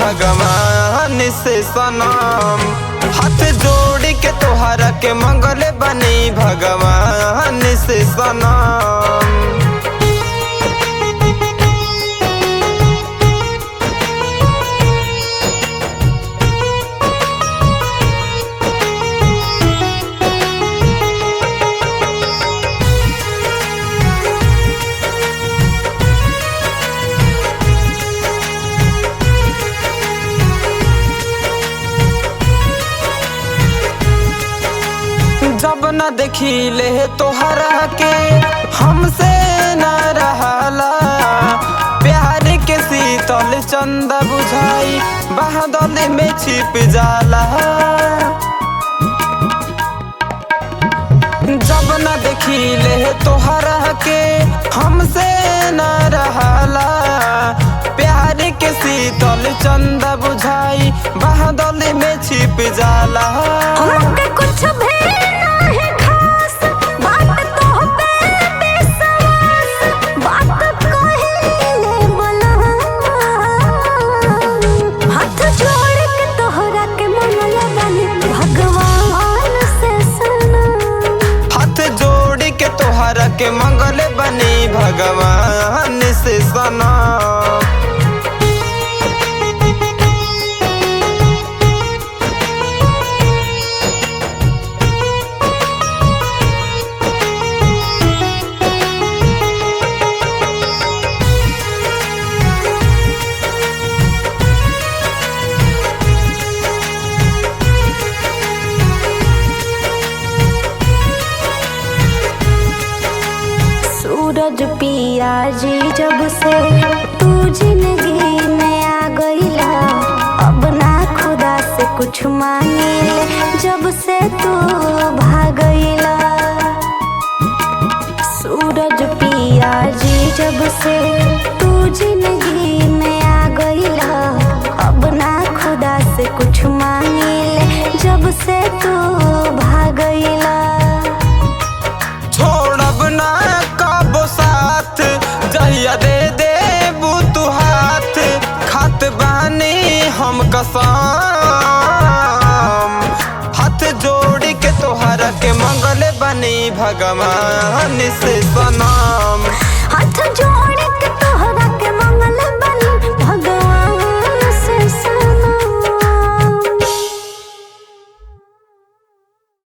भगवान से सनम। हाथ जोड़ के तोहरा के मंगल बनी भगवान से सनम। जब न देखिले तोहरा के हमसे न रहला, प्यार के शीतल चंदा बुझाई बादल में छिप जाला। जब न देखिले तोहरा के हमसे न रहला, प्यार के शीतल चंदा बुझाई बादल में छिप जाला। कुछ भी नहीं खास बात तो पे विश्वास, बात कहिले बोला। हाथ जोड़ के तोहरा के मंगल बनी भगवान से सनम। हाथ जोड़ के तोहरा के मंगल बनी भगवान से सनम। सूरज पिया जी जब से तू जिंदगी में आ गईला, अब ना खुदा से कुछ मांगिले जब से तू भागईला। सूरज पिया जी जब से तू जिंदगी में आ गईला, अब ना खुदा से कुछ मांगिले जब से तू भागईला। छोड़ब ना कबो साथ जहिया दे देबू तू हाथ, खात बानी हम कसम। हाथ जोड़ के तोहरा के मंगल बनी भगवान से